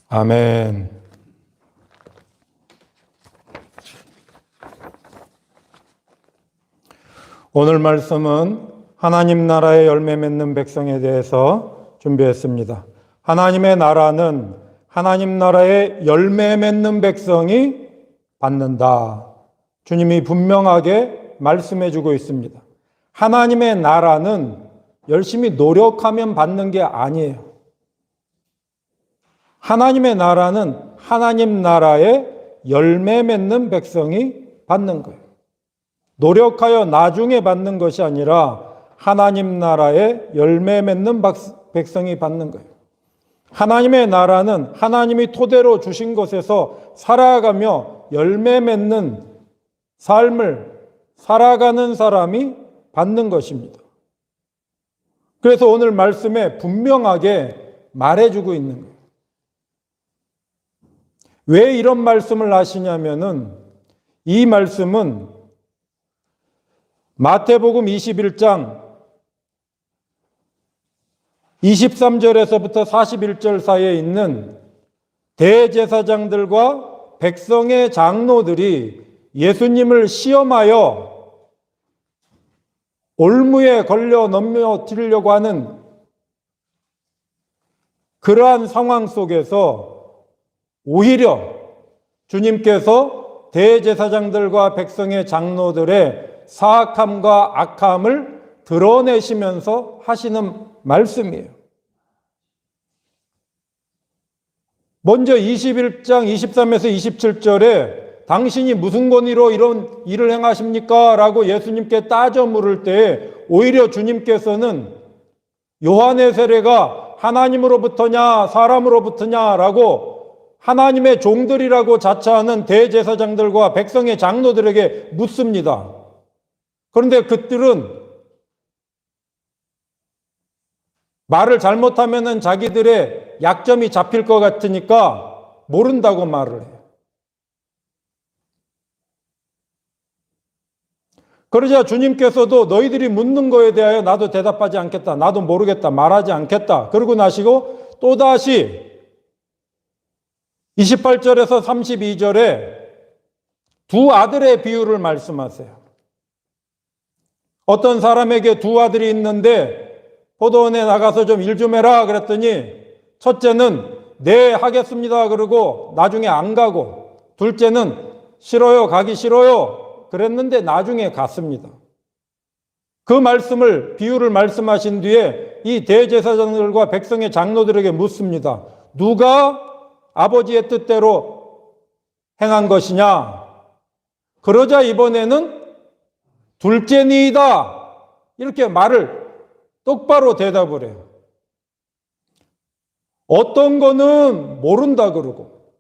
아멘. 오늘 말씀은 하나님 나라의 열매 맺는 백성에 대해서 준비했습니다. 하나님의 나라는 하나님 나라의 열매 맺는 백성이 받는다. 주님이 분명하게 말씀해 주고 있습니다. 하나님의 나라는 열심히 노력하면 받는 게 아니에요. 하나님의 나라는 하나님 나라의 열매 맺는 백성이 받는 거예요. 노력하여 나중에 받는 것이 아니라 하나님 나라의 열매 맺는 백성이 받는 거예요. 하나님의 나라는 하나님이 토대로 주신 것에서 살아가며 열매 맺는 삶을 살아가는 사람이 받는 것입니다. 그래서 오늘 말씀에 분명하게 말해주고 있는 거예요. 왜 이런 말씀을 하시냐면은 이 말씀은 마태복음 21장 23절에서부터 41절 사이에 있는 대제사장들과 백성의 장로들이 예수님을 시험하여 올무에 걸려 넘겨뜨리려고 하는 그러한 상황 속에서 오히려 주님께서 대제사장들과 백성의 장로들의 사악함과 악함을 드러내시면서 하시는 말씀이에요. 먼저 21장 23에서 27절에 당신이 무슨 권위로 이런 일을 행하십니까? 라고 예수님께 따져 물을 때 오히려 주님께서는 요한의 세례가 하나님으로부터냐 사람으로부터냐 라고 하나님의 종들이라고 자처하는 대제사장들과 백성의 장로들에게 묻습니다. 그런데 그들은 말을 잘못하면 자기들의 약점이 잡힐 것 같으니까 모른다고 말을 해요. 그러자 주님께서도 너희들이 묻는 거에 대하여 나도 대답하지 않겠다. 나도 모르겠다. 말하지 않겠다. 그러고 나시고 또다시 28절에서 32절에 두 아들의 비유를 말씀하세요. 어떤 사람에게 두 아들이 있는데 포도원에 나가서 좀 일 좀 해라 그랬더니 첫째는 네 하겠습니다 그러고 나중에 안 가고 둘째는 싫어요 가기 싫어요 그랬는데 나중에 갔습니다. 그 말씀을 비유를 말씀하신 뒤에 이 대제사장들과 백성의 장로들에게 묻습니다. 누가 아버지의 뜻대로 행한 것이냐? 그러자 이번에는 둘째니이다. 이렇게 말을 똑바로 대답을 해요. 어떤 거는 모른다 그러고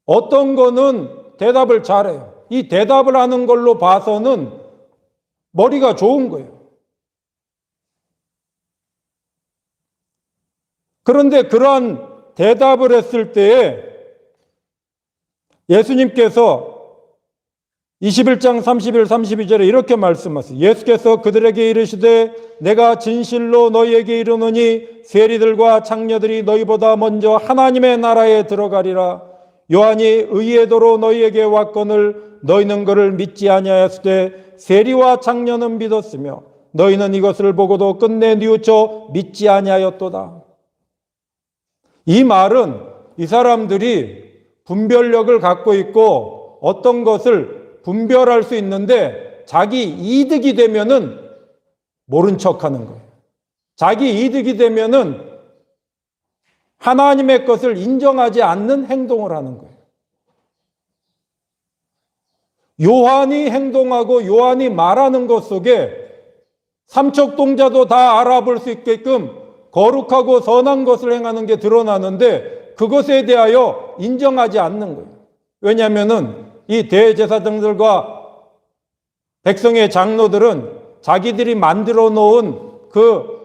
어떤 거는 대답을 잘해요. 이 대답을 하는 걸로 봐서는 머리가 좋은 거예요. 그런데 그러한 대답을 했을 때에 예수님께서 21장 31, 32절에 이렇게 말씀하세요. 예수께서 그들에게 이르시되 내가 진실로 너희에게 이르노니 세리들과 창녀들이 너희보다 먼저 하나님의 나라에 들어가리라. 요한이 의의 도로 너희에게 왔거늘 너희는 그를 믿지 아니하였으되 세리와 창녀는 믿었으며 너희는 이것을 보고도 끝내 뉘우쳐 믿지 아니하였도다. 이 말은 이 사람들이 분별력을 갖고 있고 어떤 것을 분별할 수 있는데 자기 이득이 되면은 모른 척하는 거예요. 자기 이득이 되면은 하나님의 것을 인정하지 않는 행동을 하는 거예요. 요한이 행동하고 요한이 말하는 것 속에 삼척동자도 다 알아볼 수 있게끔 거룩하고 선한 것을 행하는 게 드러나는데 그것에 대하여 인정하지 않는 거예요. 왜냐하면은 이 대제사장들과 백성의 장로들은 자기들이 만들어 놓은 그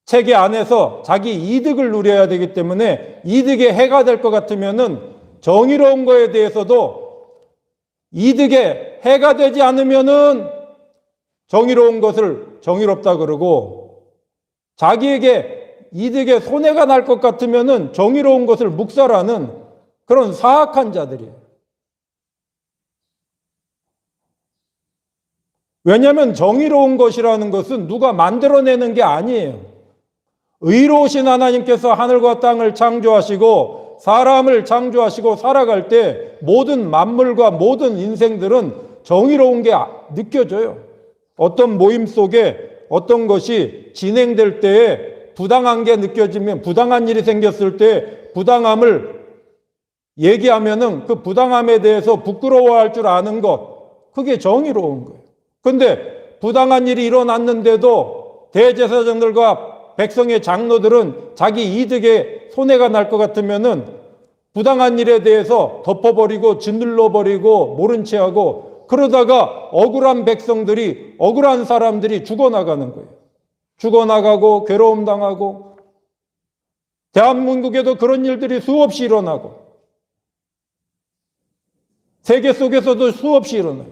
체계 안에서 자기 이득을 누려야 되기 때문에 이득에 해가 될 것 같으면은 정의로운 거에 대해서도 이득에 해가 되지 않으면은 정의로운 것을 정의롭다 그러고 자기에게 이득에 손해가 날 것 같으면은 정의로운 것을 묵살하는 그런 사악한 자들이에요. 왜냐하면 정의로운 것이라는 것은 누가 만들어내는 게 아니에요. 의로우신 하나님께서 하늘과 땅을 창조하시고 사람을 창조하시고 살아갈 때 모든 만물과 모든 인생들은 정의로운 게 느껴져요. 어떤 모임 속에 어떤 것이 진행될 때에 부당한 게 느껴지면, 부당한 일이 생겼을 때 부당함을 얘기하면은 그 부당함에 대해서 부끄러워할 줄 아는 것, 그게 정의로운 거예요. 근데 부당한 일이 일어났는데도 대제사장들과 백성의 장로들은 자기 이득에 손해가 날 것 같으면은 부당한 일에 대해서 덮어버리고 짓눌러버리고 모른 체하고, 그러다가 억울한 백성들이, 억울한 사람들이 죽어나가는 거예요. 죽어나가고 괴로움 당하고, 대한민국에도 그런 일들이 수없이 일어나고 세계 속에서도 수없이 일어나요.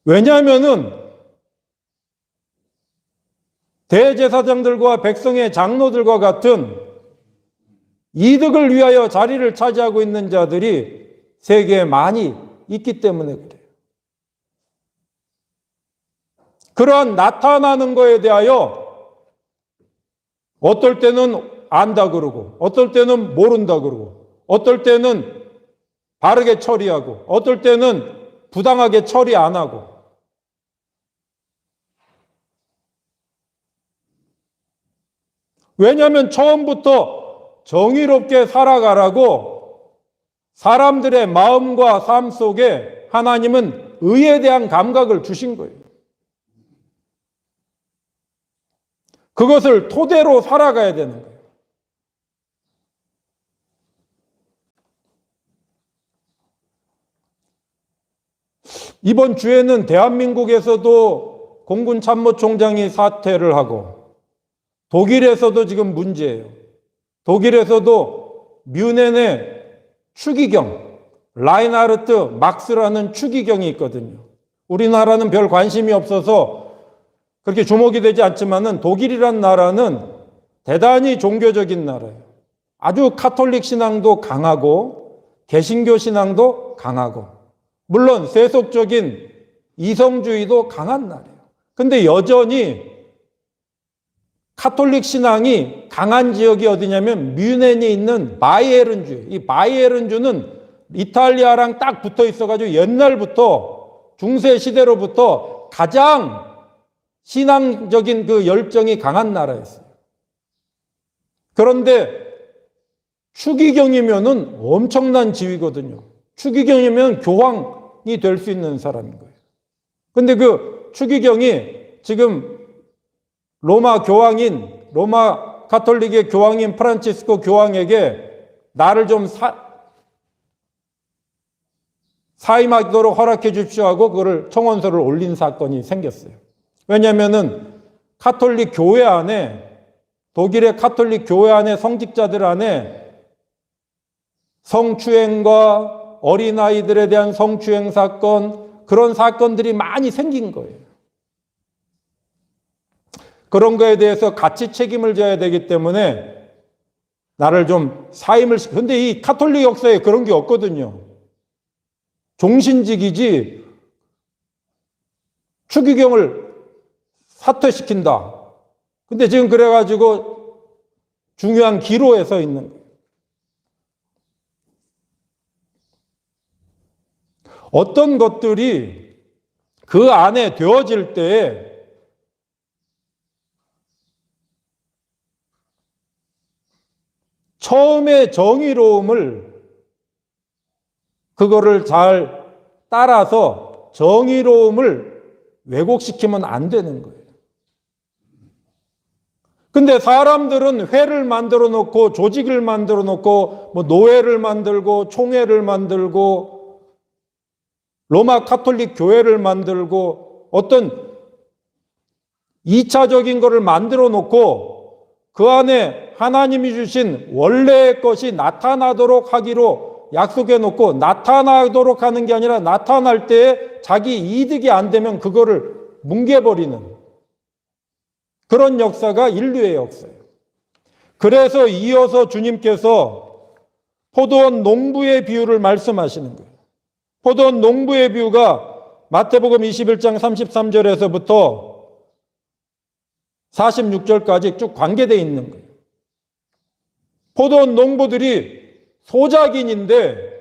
왜냐하면은 대제사장들과 백성의 장로들과 같은 이득을 위하여 자리를 차지하고 있는 자들이 세계에 많이 있기 때문에 그래요. 그러한 나타나는 것에 대하여 어떨 때는 안다 그러고, 어떨 때는 모른다 그러고, 어떨 때는 바르게 처리하고, 어떨 때는 부당하게 처리 안 하고. 왜냐하면 처음부터 정의롭게 살아가라고 사람들의 마음과 삶 속에 하나님은 의에 대한 감각을 주신 거예요. 그것을 토대로 살아가야 되는 거예요. 이번 주에는 대한민국에서도 공군 참모총장이 사퇴를 하고, 독일에서도 지금 문제예요. 독일에서도 뮌헨의 추기경, 라인하르트 막스라는 추기경이 있거든요. 우리나라는 별 관심이 없어서 그렇게 주목이 되지 않지만은 독일이란 나라는 대단히 종교적인 나라예요. 아주 카톨릭 신앙도 강하고 개신교 신앙도 강하고, 물론 세속적인 이성주의도 강한 나라예요. 근데 여전히 카톨릭 신앙이 강한 지역이 어디냐면 뮌헨에 있는 바이에른주. 이 바이에른주는 이탈리아랑 딱 붙어 있어가지고 옛날부터, 중세 시대로부터 가장 신앙적인 그 열정이 강한 나라였어요. 그런데 추기경이면은 엄청난 지위거든요. 추기경이면 교황이 될 수 있는 사람인 거예요. 근데 그 추기경이 지금 로마 가톨릭의 교황인 프란치스코 교황에게 나를 좀 사임하도록 허락해 주십시오 하고 그거를 청원서를 올린 사건이 생겼어요. 왜냐하면은 카톨릭 교회 안에, 독일의 카톨릭 교회 안에 성직자들 안에 성추행과 어린아이들에 대한 성추행 사건, 그런 사건들이 많이 생긴 거예요. 그런 거에 대해서 같이 책임을 져야 되기 때문에 나를 좀 사임을 시켜. 근데 이 카톨릭 역사에 그런 게 없거든요. 종신직이지 추기경을 사퇴시킨다. 근데 지금 그래가지고 중요한 기로에 서 있는 거예요. 어떤 것들이 그 안에 되어질 때에 처음에 정의로움을, 그거를 잘 따라서 정의로움을 왜곡시키면 안 되는 거예요. 근데 사람들은 회를 만들어 놓고 조직을 만들어 놓고 뭐 노회를 만들고 총회를 만들고 로마 카톨릭 교회를 만들고 어떤 2차적인 거를 만들어 놓고 그 안에 하나님이 주신 원래의 것이 나타나도록 하기로 약속해 놓고, 나타나도록 하는 게 아니라 나타날 때에 자기 이득이 안 되면 그거를 뭉개버리는 그런 역사가 인류의 역사예요. 그래서 이어서 주님께서 포도원 농부의 비유를 말씀하시는 거예요. 포도원 농부의 비유가 마태복음 21장 33절에서부터 46절까지 쭉 관계되어 있는 거예요. 포도원 농부들이 소작인인데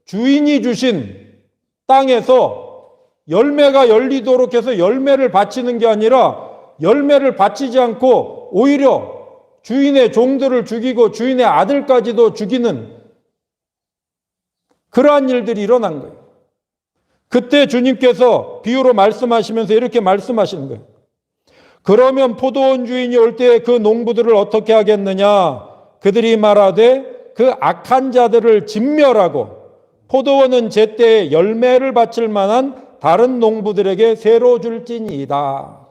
주인이 주신 땅에서 열매가 열리도록 해서 열매를 바치는 게 아니라 열매를 바치지 않고 오히려 주인의 종들을 죽이고 주인의 아들까지도 죽이는 그러한 일들이 일어난 거예요. 그때 주님께서 비유로 말씀하시면서 이렇게 말씀하시는 거예요. 그러면 포도원 주인이 올 때 그 농부들을 어떻게 하겠느냐? 그들이 말하되 그 악한 자들을 진멸하고 포도원은 제때에 열매를 바칠 만한 다른 농부들에게 새로 줄지니이다.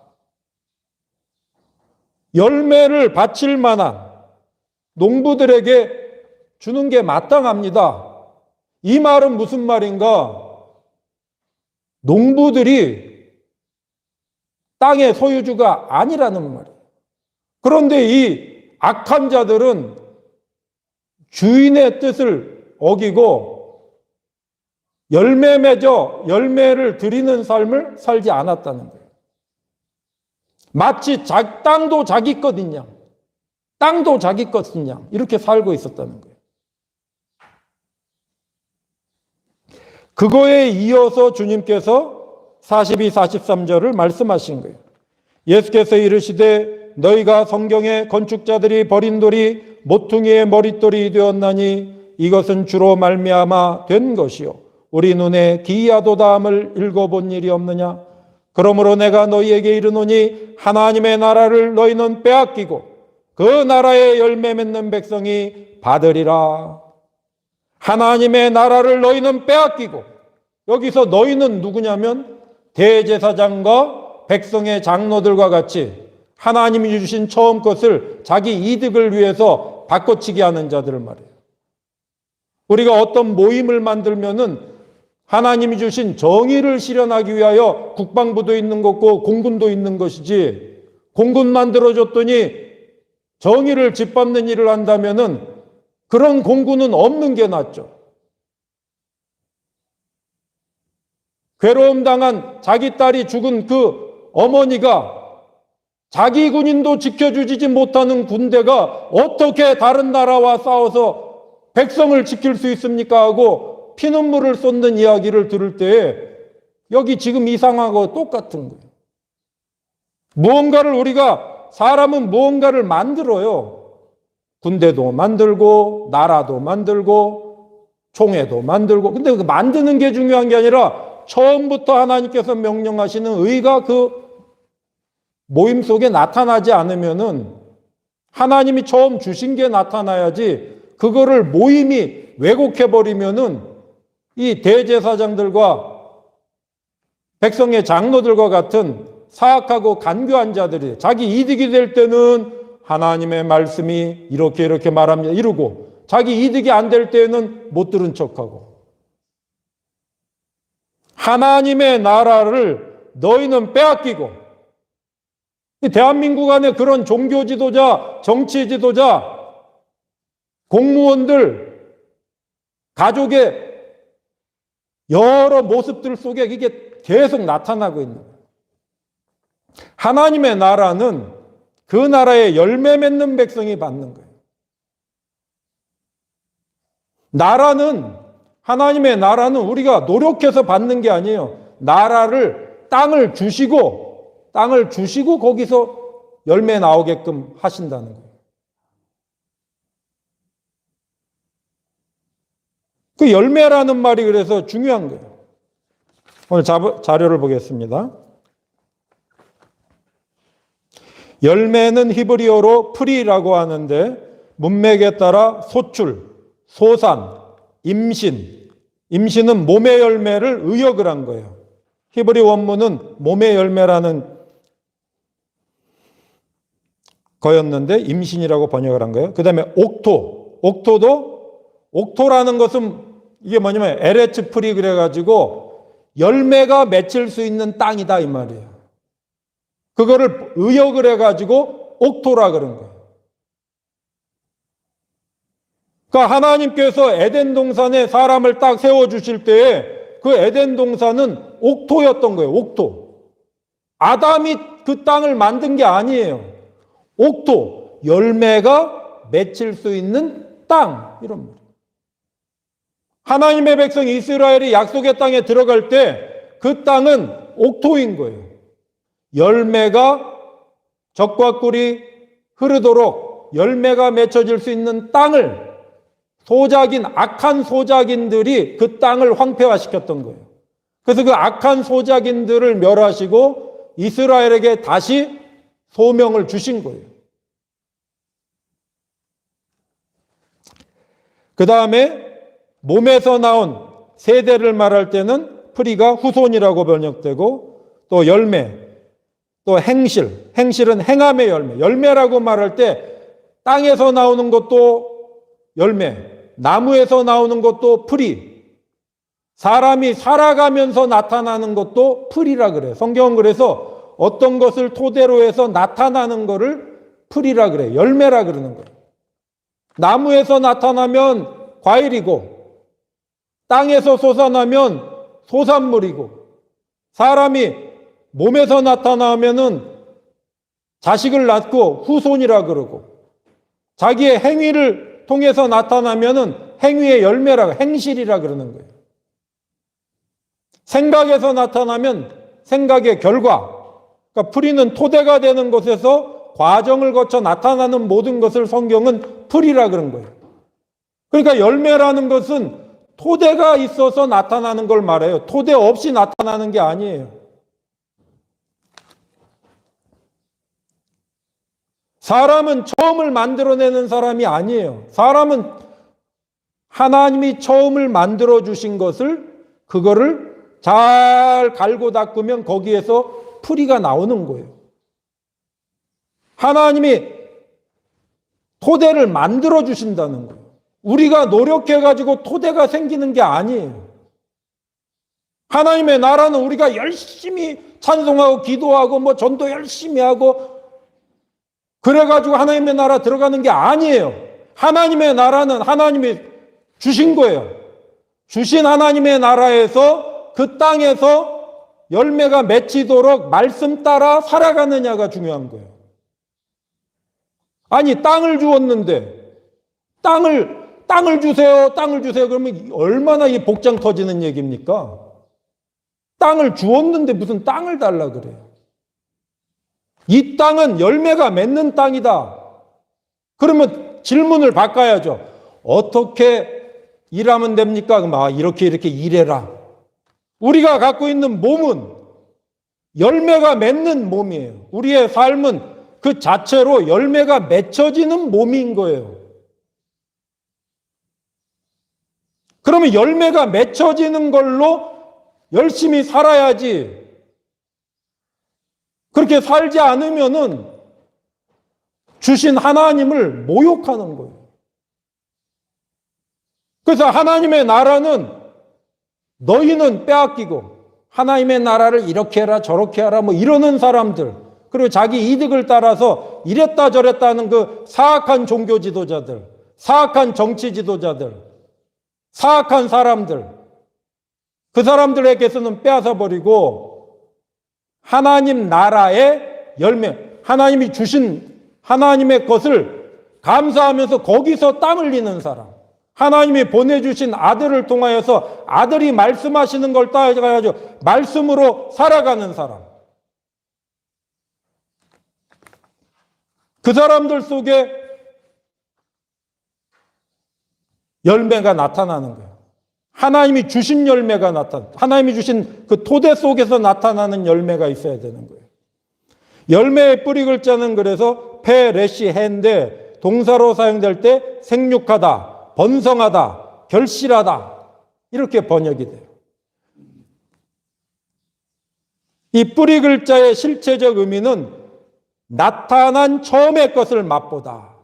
열매를 바칠 만한 농부들에게 주는 게 마땅합니다. 이 말은 무슨 말인가? 농부들이 땅의 소유주가 아니라는 말이에요. 그런데 이 악한 자들은 주인의 뜻을 어기고 열매 맺어 열매를 드리는 삶을 살지 않았다는 거예요. 마치 땅도 자기 것인 양, 땅도 자기 것인 양 이렇게 살고 있었다는 거예요. 그거에 이어서 주님께서 42, 43절을 말씀하신 거예요. 예수께서 이르시되 너희가 성경에 건축자들이 버린 돌이 모퉁이의 머릿돌이 되었나니 이것은 주로 말미암아 된 것이요 우리 눈에 기이하도다함을 읽어본 일이 없느냐. 그러므로 내가 너희에게 이르노니 하나님의 나라를 너희는 빼앗기고 그 나라의 열매 맺는 백성이 받으리라. 하나님의 나라를 너희는 빼앗기고, 여기서 너희는 누구냐면 대제사장과 백성의 장로들과 같이 하나님이 주신 처음 것을 자기 이득을 위해서 바꿔치기 하는 자들을 말해요. 우리가 어떤 모임을 만들면은 하나님이 주신 정의를 실현하기 위하여 국방부도 있는 것고 공군도 있는 것이지, 공군 만들어줬더니 정의를 짓밟는 일을 한다면은 그런 공군은 없는 게 낫죠. 괴로움 당한 자기 딸이 죽은 그 어머니가 자기 군인도 지켜주지 못하는 군대가 어떻게 다른 나라와 싸워서 백성을 지킬 수 있습니까? 하고 피눈물을 쏟는 이야기를 들을 때 여기 지금 이 상황하고 똑같은 거예요. 무언가를 사람은 무언가를 만들어요. 군대도 만들고 나라도 만들고 총회도 만들고. 근데 그 만드는 게 중요한 게 아니라 처음부터 하나님께서 명령하시는 의가 그 모임 속에 나타나지 않으면은, 하나님이 처음 주신 게 나타나야지, 그거를 모임이 왜곡해버리면은 이 대제사장들과 백성의 장로들과 같은 사악하고 간교한 자들이 자기 이득이 될 때는 하나님의 말씀이 이렇게 말합니다 이러고, 자기 이득이 안 될 때는 못 들은 척하고. 하나님의 나라를 너희는 빼앗기고, 대한민국 안에 그런 종교 지도자, 정치 지도자, 공무원들, 가족의 여러 모습들 속에 이게 계속 나타나고 있는 거예요. 하나님의 나라는 그 나라의 열매 맺는 백성이 받는 거예요. 하나님의 나라는 우리가 노력해서 받는 게 아니에요. 땅을 주시고 거기서 열매 나오게끔 하신다는 거예요. 그 열매라는 말이 그래서 중요한 거예요. 오늘 자료를 보겠습니다. 열매는 히브리어로 프리라고 하는데, 문맥에 따라 소출, 소산, 임신은 몸의 열매를 의역을 한 거예요. 히브리 원문은 몸의 열매라는 거였는데 임신이라고 번역을 한 거예요. 그 다음에 옥토라는 것은 이게 뭐냐면 에레츠 프리 그래가지고 열매가 맺힐 수 있는 땅이다 이 말이에요. 그거를 의역을 해가지고 옥토라 그런 거예요. 그러니까 하나님께서 에덴 동산에 사람을 딱 세워주실 때에 그 에덴 동산은 옥토였던 거예요. 옥토. 아담이 그 땅을 만든 게 아니에요. 옥토. 열매가 맺힐 수 있는 땅. 이런 말. 하나님의 백성 이스라엘이 약속의 땅에 들어갈 때 그 땅은 옥토인 거예요. 열매가 젖과 꿀이 흐르도록 열매가 맺혀질 수 있는 땅을 악한 소작인들이 그 땅을 황폐화시켰던 거예요. 그래서 그 악한 소작인들을 멸하시고 이스라엘에게 다시 소명을 주신 거예요. 그 다음에 몸에서 나온 세대를 말할 때는 프리가 후손이라고 번역되고, 또 열매, 또 행실, 행실은 행함의 열매, 열매라고 말할 때 땅에서 나오는 것도 열매, 나무에서 나오는 것도 프리, 사람이 살아가면서 나타나는 것도 프리라 그래요. 성경은 그래서 어떤 것을 토대로 해서 나타나는 것을 프리라 그래요. 열매라 그러는 거예요. 나무에서 나타나면 과일이고, 땅에서 솟아나면 소산물이고, 사람이 몸에서 나타나면은 자식을 낳고 후손이라 그러고, 자기의 행위를 통해서 나타나면은 행위의 열매라, 행실이라 그러는 거예요. 생각에서 나타나면 생각의 결과. 그러니까 프리는 토대가 되는 곳에서 과정을 거쳐 나타나는 모든 것을 성경은 프리라 그런 거예요. 그러니까 열매라는 것은 토대가 있어서 나타나는 걸 말해요. 토대 없이 나타나는 게 아니에요. 사람은 처음을 만들어내는 사람이 아니에요. 사람은 하나님이 처음을 만들어 주신 것을, 그거를 잘 갈고 닦으면 거기에서 풀이가 나오는 거예요. 하나님이 토대를 만들어 주신다는 거예요. 우리가 노력해가지고 토대가 생기는 게 아니에요. 하나님의 나라는 우리가 열심히 찬송하고 기도하고 뭐 전도 열심히 하고 그래가지고 하나님의 나라 들어가는 게 아니에요. 하나님의 나라는 하나님이 주신 거예요. 주신 하나님의 나라에서 그 땅에서 열매가 맺히도록 말씀 따라 살아가느냐가 중요한 거예요. 아니, 땅을 주었는데 땅을 주세요, 땅을 주세요. 그러면 얼마나 이 복장 터지는 얘기입니까? 땅을 주었는데 무슨 땅을 달라 그래요. 이 땅은 열매가 맺는 땅이다. 그러면 질문을 바꿔야죠. 어떻게 일하면 됩니까? 그럼 이렇게 일해라. 우리가 갖고 있는 몸은 열매가 맺는 몸이에요. 우리의 삶은 그 자체로 열매가 맺혀지는 몸인 거예요. 그러면 열매가 맺혀지는 걸로 열심히 살아야지. 그렇게 살지 않으면은 주신 하나님을 모욕하는 거예요. 그래서 하나님의 나라는 너희는 빼앗기고 하나님의 나라를 이렇게 해라 저렇게 하라 뭐 이러는 사람들, 그리고 자기 이득을 따라서 이랬다 저랬다 하는 그 사악한 종교 지도자들, 사악한 정치 지도자들, 사악한 사람들, 그 사람들에게서는 빼앗아버리고 하나님 나라의 열매, 하나님이 주신 하나님의 것을 감사하면서 거기서 땀 흘리는 사람, 하나님이 보내주신 아들을 통하여서 아들이 말씀하시는 걸 따라가지고 말씀으로 살아가는 사람, 그 사람들 속에 열매가 나타나는 거예요. 하나님이 주신 열매가 하나님이 주신 그 토대 속에서 나타나는 열매가 있어야 되는 거예요. 열매의 뿌리 글자는 그래서 페레시해인데 동사로 사용될 때 생육하다, 번성하다, 결실하다 이렇게 번역이 돼요. 이 뿌리 글자의 실체적 의미는 나타난 처음의 것을 맛보다.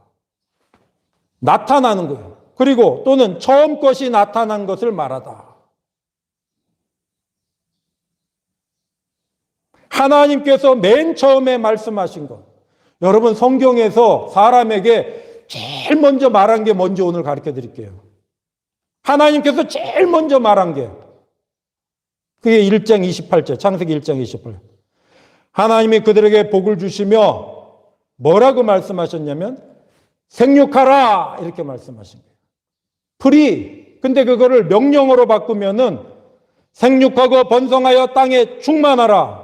나타나는 거예요. 그리고 또는 처음 것이 나타난 것을 말하다. 하나님께서 맨 처음에 말씀하신 것. 여러분, 성경에서 사람에게 제일 먼저 말한 게 뭔지 오늘 가르쳐 드릴게요. 하나님께서 제일 먼저 말한 게 그게 1장 28절, 창세기 1장 28절. 하나님이 그들에게 복을 주시며 뭐라고 말씀하셨냐면 생육하라 이렇게 말씀하신 거예요. 풀이. 근데 그거를 명령어로 바꾸면은 생육하고 번성하여 땅에 충만하라.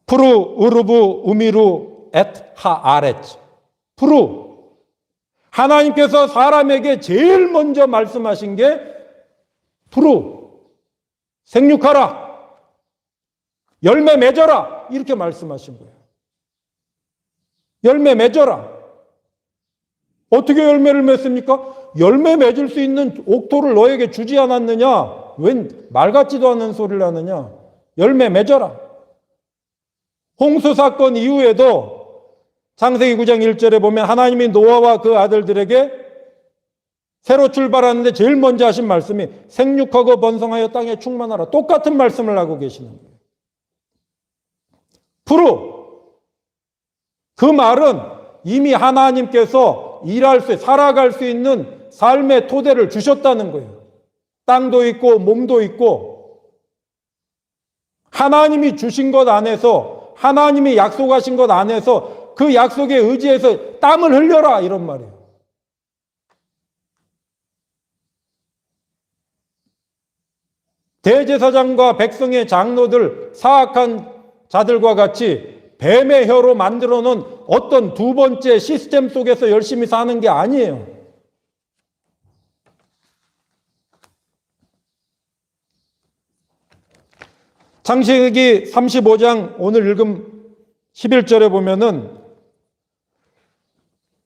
푸르 으르부 우미루 엣 하아렛. 푸르. 하나님께서 사람에게 제일 먼저 말씀하신 게 푸르. 생육하라. 열매 맺어라. 이렇게 말씀하신 거예요. 열매 맺어라. 어떻게 열매를 맺습니까? 열매 맺을 수 있는 옥토를 너에게 주지 않았느냐? 웬 말 같지도 않은 소리를 하느냐? 열매 맺어라. 홍수 사건 이후에도 창세기 9장 1절에 보면 하나님이 노아와 그 아들들에게 새로 출발하는데 제일 먼저 하신 말씀이 생육하고 번성하여 땅에 충만하라. 똑같은 말씀을 하고 계시는 거예요. 푸르. 그 말은 이미 하나님께서 일할 수, 살아갈 수 있는 삶의 토대를 주셨다는 거예요. 땅도 있고 몸도 있고 하나님이 주신 것 안에서, 하나님이 약속하신 것 안에서 그 약속에 의지해서 땀을 흘려라 이런 말이에요. 대제사장과 백성의 장로들, 사악한 자들과 같이 뱀의 혀로 만들어 놓은 어떤 두 번째 시스템 속에서 열심히 사는 게 아니에요. 창세기 35장 오늘 읽은 11절에 보면은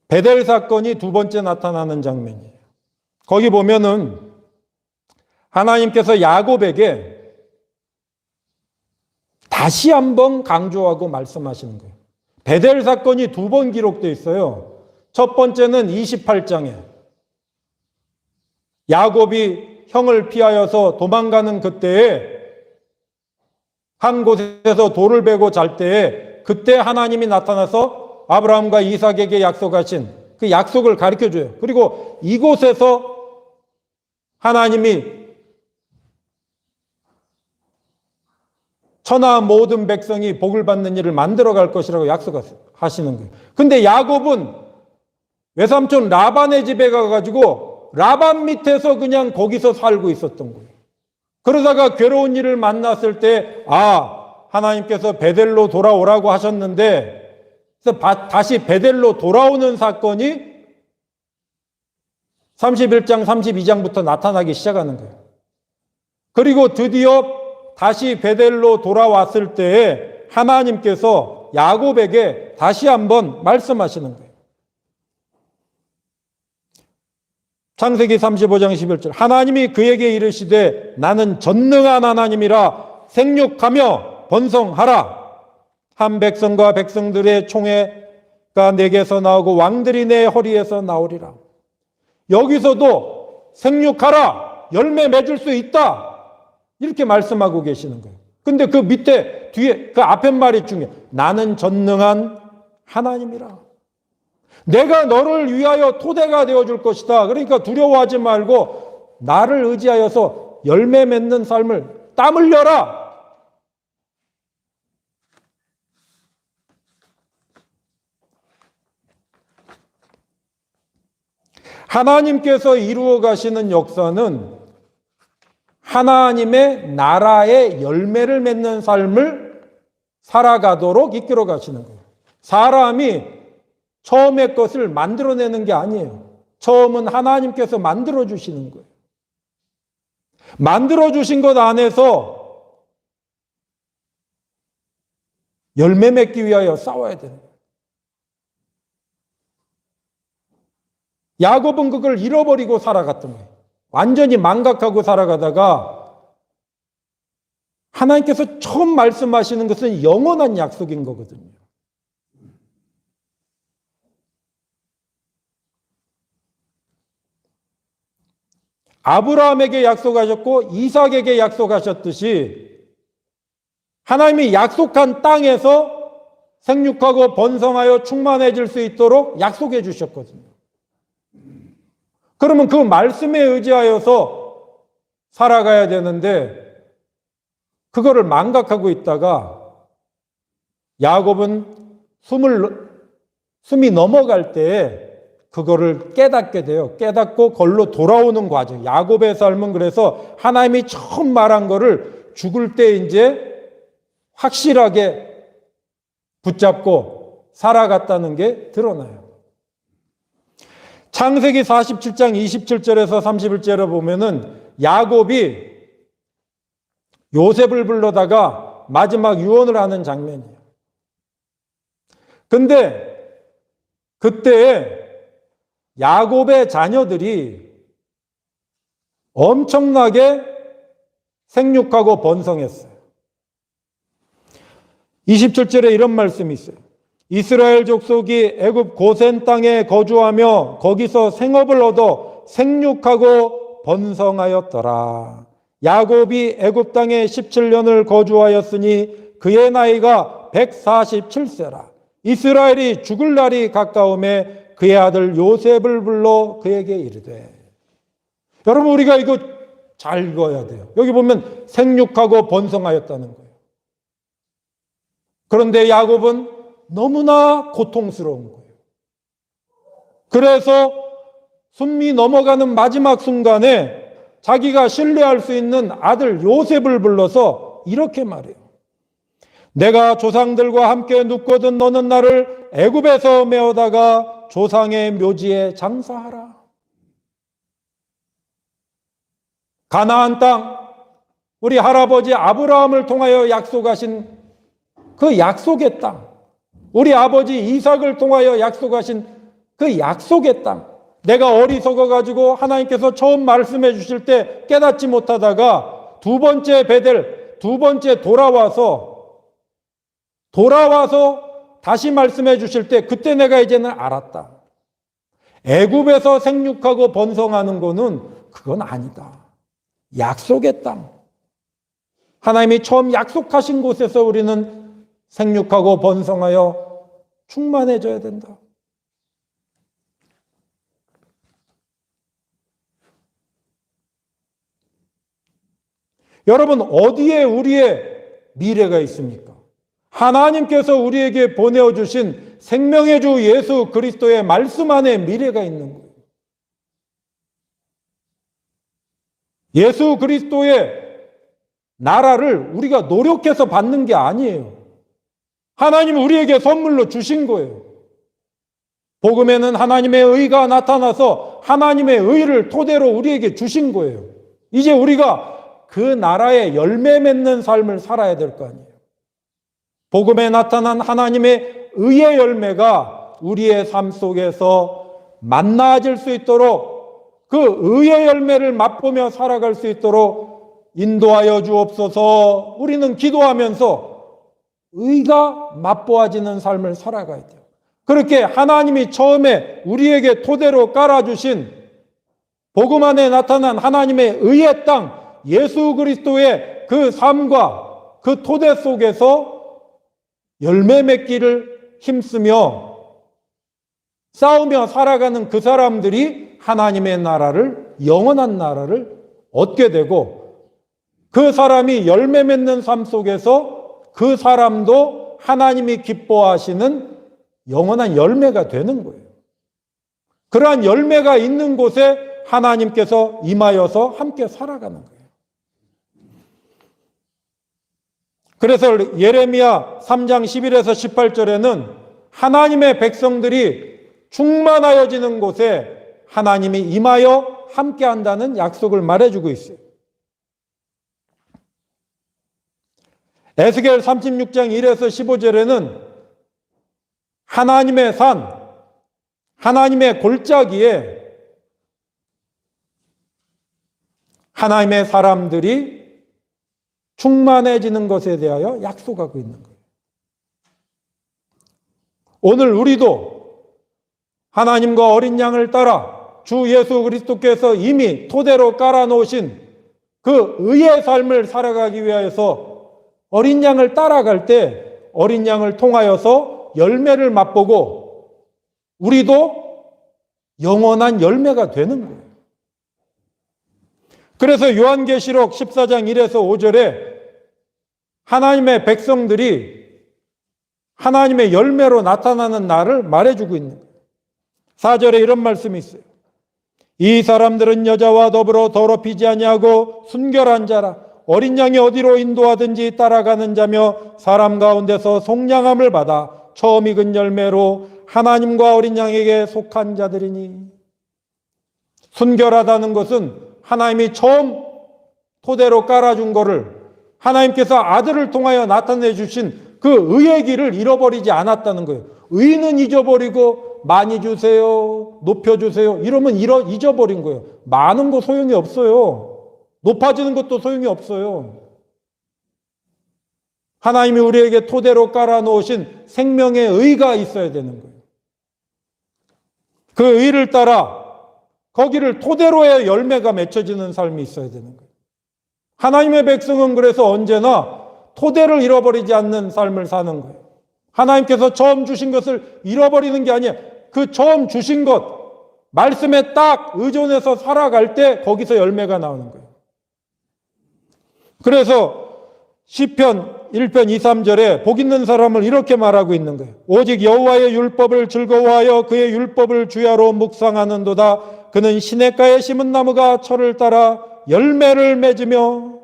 베델 사건이 두 번째 나타나는 장면이에요. 거기 보면은 하나님께서 야곱에게 다시 한번 강조하고 말씀하시는 거예요. 베델 사건이 두 번 기록되어 있어요. 첫 번째는 28장에 야곱이 형을 피하여서 도망가는 그때에 한 곳에서 돌을 베고 잘 때에 그때 하나님이 나타나서 아브라함과 이삭에게 약속하신 그 약속을 가르쳐줘요. 그리고 이곳에서 하나님이 천하 모든 백성이 복을 받는 일을 만들어갈 것이라고 약속하시는 거예요. 근데 야곱은 외삼촌 라반의 집에 가가지고 라반 밑에서 그냥 거기서 살고 있었던 거예요. 그러다가 괴로운 일을 만났을 때 하나님께서 베델로 돌아오라고 하셨는데 그래서 다시 베델로 돌아오는 사건이 31장 32장부터 나타나기 시작하는 거예요. 그리고 드디어 다시 베델로 돌아왔을 때에 하나님께서 야곱에게 다시 한번 말씀하시는 거예요. 창세기 35장 11절 하나님이 그에게 이르시되 나는 전능한 하나님이라 생육하며 번성하라. 한 백성과 백성들의 총회가 내게서 나오고 왕들이 내 허리에서 나오리라. 여기서도 생육하라. 열매 맺을 수 있다. 이렇게 말씀하고 계시는 거예요. 근데 그 밑에 뒤에 그 앞에 말이 중요해요. 나는 전능한 하나님이라. 내가 너를 위하여 토대가 되어줄 것이다. 그러니까 두려워하지 말고 나를 의지하여서 열매 맺는 삶을 땀 흘려라. 하나님께서 이루어 가시는 역사는 하나님의 나라의 열매를 맺는 삶을 살아가도록 이끌어 가시는 거예요. 사람이 처음의 것을 만들어내는 게 아니에요. 처음은 하나님께서 만들어주시는 거예요. 만들어주신 것 안에서 열매 맺기 위하여 싸워야 되는 거예요. 야곱은 그걸 잃어버리고 살아갔던 거예요. 완전히 망각하고 살아가다가 하나님께서 처음 말씀하시는 것은 영원한 약속인 거거든요. 아브라함에게 약속하셨고 이삭에게 약속하셨듯이 하나님이 약속한 땅에서 생육하고 번성하여 충만해질 수 있도록 약속해 주셨거든요. 그러면 그 말씀에 의지하여서 살아가야 되는데 그거를 망각하고 있다가 야곱은 숨이 넘어갈 때에 그거를 깨닫게 돼요. 깨닫고 걸로 돌아오는 과정. 야곱의 삶은 그래서 하나님이 처음 말한 거를 죽을 때 이제 확실하게 붙잡고 살아갔다는 게 드러나요. 창세기 47장 27절에서 31절에 보면은 야곱이 요셉을 불러다가 마지막 유언을 하는 장면이에요. 근데 그때 야곱의 자녀들이 엄청나게 생육하고 번성했어요. 27절에 이런 말씀이 있어요. 이스라엘 족속이 애굽 고센 땅에 거주하며 거기서 생업을 얻어 생육하고 번성하였더라. 야곱이 애굽 땅에 17년을 거주하였으니 그의 나이가 147세라. 이스라엘이 죽을 날이 가까움에 그의 아들 요셉을 불러 그에게 이르되. 여러분, 우리가 이거 잘 읽어야 돼요. 여기 보면 생육하고 번성하였다는 거예요. 그런데 야곱은 너무나 고통스러운 거예요. 그래서 숨이 넘어가는 마지막 순간에 자기가 신뢰할 수 있는 아들 요셉을 불러서 이렇게 말해요. 내가 조상들과 함께 눕거든 너는 나를 애굽에서 메어다가 조상의 묘지에 장사하라. 가나안 땅, 우리 할아버지 아브라함을 통하여 약속하신 그 약속의 땅, 우리 아버지 이삭을 통하여 약속하신 그 약속의 땅, 내가 어리석어가지고 하나님께서 처음 말씀해 주실 때 깨닫지 못하다가 두 번째 베델, 두 번째 돌아와서 다시 말씀해 주실 때 그때 내가 이제는 알았다. 애굽에서 생육하고 번성하는 거는 그건 아니다. 약속의 땅. 하나님이 처음 약속하신 곳에서 우리는 생육하고 번성하여 충만해져야 된다. 여러분, 어디에 우리의 미래가 있습니까? 하나님께서 우리에게 보내주신 생명의 주 예수 그리스도의 말씀 안에 미래가 있는 거예요. 예수 그리스도의 나라를 우리가 노력해서 받는 게 아니에요. 하나님은 우리에게 선물로 주신 거예요. 복음에는 하나님의 의가 나타나서 하나님의 의를 토대로 우리에게 주신 거예요. 이제 우리가 그 나라의 열매 맺는 삶을 살아야 될 거 아니에요. 복음에 나타난 하나님의 의의 열매가 우리의 삶 속에서 만나질 수 있도록 그 의의 열매를 맛보며 살아갈 수 있도록 인도하여 주옵소서. 우리는 기도하면서 의가 맛보아지는 삶을 살아가야 돼요. 그렇게 하나님이 처음에 우리에게 토대로 깔아주신 복음 안에 나타난 하나님의 의의 땅, 예수 그리스도의 그 삶과 그 토대 속에서 열매 맺기를 힘쓰며 싸우며 살아가는 그 사람들이 하나님의 나라를, 영원한 나라를 얻게 되고 그 사람이 열매 맺는 삶 속에서 그 사람도 하나님이 기뻐하시는 영원한 열매가 되는 거예요. 그러한 열매가 있는 곳에 하나님께서 임하여서 함께 살아가는 거예요. 그래서 예레미야 3장 11에서 18절에는 하나님의 백성들이 충만하여지는 곳에 하나님이 임하여 함께 한다는 약속을 말해주고 있어요. 에스겔 36장 1에서 15절에는 하나님의 산, 하나님의 골짜기에 하나님의 사람들이 충만해지는 것에 대하여 약속하고 있는 거예요. 오늘 우리도 하나님과 어린 양을 따라 주 예수 그리스도께서 이미 토대로 깔아놓으신 그 의의 삶을 살아가기 위하여서 어린 양을 따라갈 때 어린 양을 통하여서 열매를 맛보고 우리도 영원한 열매가 되는 거예요. 그래서 요한계시록 14장 1에서 5절에 하나님의 백성들이 하나님의 열매로 나타나는 날을 말해주고 있는 거예요. 4절에 이런 말씀이 있어요. 이 사람들은 여자와 더불어 더럽히지 아니하고 순결한 자라. 어린 양이 어디로 인도하든지 따라가는 자며 사람 가운데서 속량함을 받아 처음 익은 열매로 하나님과 어린 양에게 속한 자들이니. 순결하다는 것은 하나님이 처음 토대로 깔아준 거를 하나님께서 아들을 통하여 나타내 주신 그 의의 길을 잃어버리지 않았다는 거예요. 의는 잊어버리고 많이 주세요, 높여주세요 이러면 잊어버린 거예요. 많은 거 소용이 없어요. 높아지는 것도 소용이 없어요. 하나님이 우리에게 토대로 깔아놓으신 생명의 의가 있어야 되는 거예요. 그 의를 따라 거기를 토대로의 열매가 맺혀지는 삶이 있어야 되는 거예요. 하나님의 백성은 그래서 언제나 토대를 잃어버리지 않는 삶을 사는 거예요. 하나님께서 처음 주신 것을 잃어버리는 게 아니에요. 그 처음 주신 것, 말씀에 딱 의존해서 살아갈 때 거기서 열매가 나오는 거예요. 그래서 시편 1편 2, 3절에 복 있는 사람을 이렇게 말하고 있는 거예요. 오직 여호와의 율법을 즐거워하여 그의 율법을 주야로 묵상하는도다. 그는 시냇가에 심은 나무가 철을 따라 열매를 맺으며.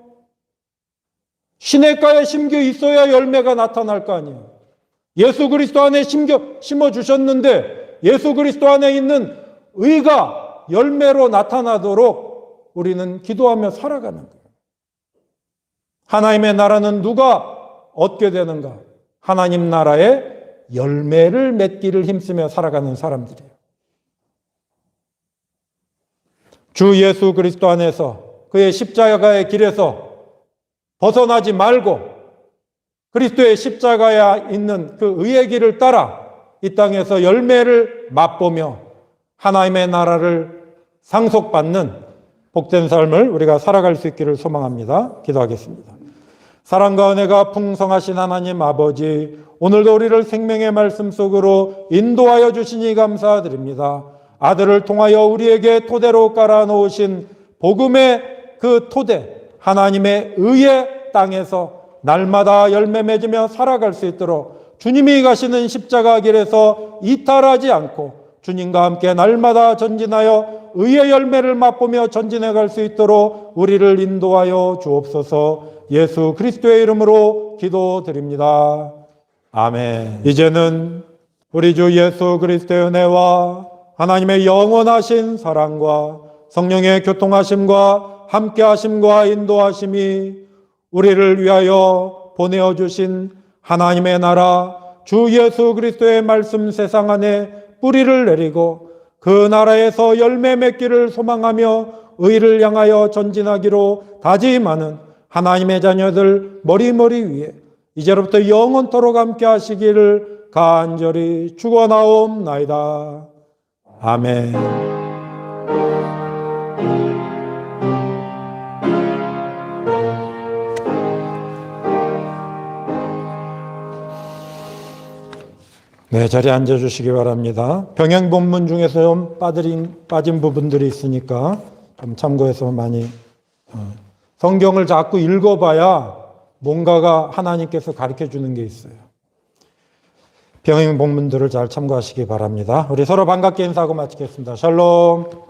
시냇가에 심겨 있어야 열매가 나타날 거 아니에요. 예수 그리스도 안에 심어 주셨는데 예수 그리스도 안에 있는 의가 열매로 나타나도록 우리는 기도하며 살아가는 거예요. 하나님의 나라는 누가 얻게 되는가? 하나님 나라의 열매를 맺기를 힘쓰며 살아가는 사람들이에요. 주 예수 그리스도 안에서 그의 십자가의 길에서 벗어나지 말고 그리스도의 십자가에 있는 그 의의 길을 따라 이 땅에서 열매를 맛보며 하나님의 나라를 상속받는 복된 삶을 우리가 살아갈 수 있기를 소망합니다. 기도하겠습니다. 사랑과 은혜가 풍성하신 하나님 아버지, 오늘도 우리를 생명의 말씀 속으로 인도하여 주시니 감사드립니다. 아들을 통하여 우리에게 토대로 깔아놓으신 복음의 그 토대, 하나님의 의의 땅에서 날마다 열매 맺으며 살아갈 수 있도록 주님이 가시는 십자가 길에서 이탈하지 않고 주님과 함께 날마다 전진하여 의의 열매를 맛보며 전진해 갈 수 있도록 우리를 인도하여 주옵소서. 예수 그리스도의 이름으로 기도드립니다. 아멘. 이제는 우리 주 예수 그리스도의 은혜와 하나님의 영원하신 사랑과 성령의 교통하심과 함께하심과 인도하심이 우리를 위하여 보내어 주신 하나님의 나라 주 예수 그리스도의 말씀 세상 안에 뿌리를 내리고 그 나라에서 열매 맺기를 소망하며 의를 향하여 전진하기로 다짐하는 하나님의 자녀들 머리머리 위에 이제로부터 영원토록 함께 하시기를 간절히 축원하옵나이다. 아멘. 네, 자리에 앉아주시기 바랍니다. 병행 본문 중에서 좀 빠진 부분들이 있으니까 좀 참고해서 많이 성경을 자꾸 읽어봐야 뭔가가 하나님께서 가르쳐주는 게 있어요. 병행 본문들을 잘 참고하시기 바랍니다. 우리 서로 반갑게 인사하고 마치겠습니다. 샬롬.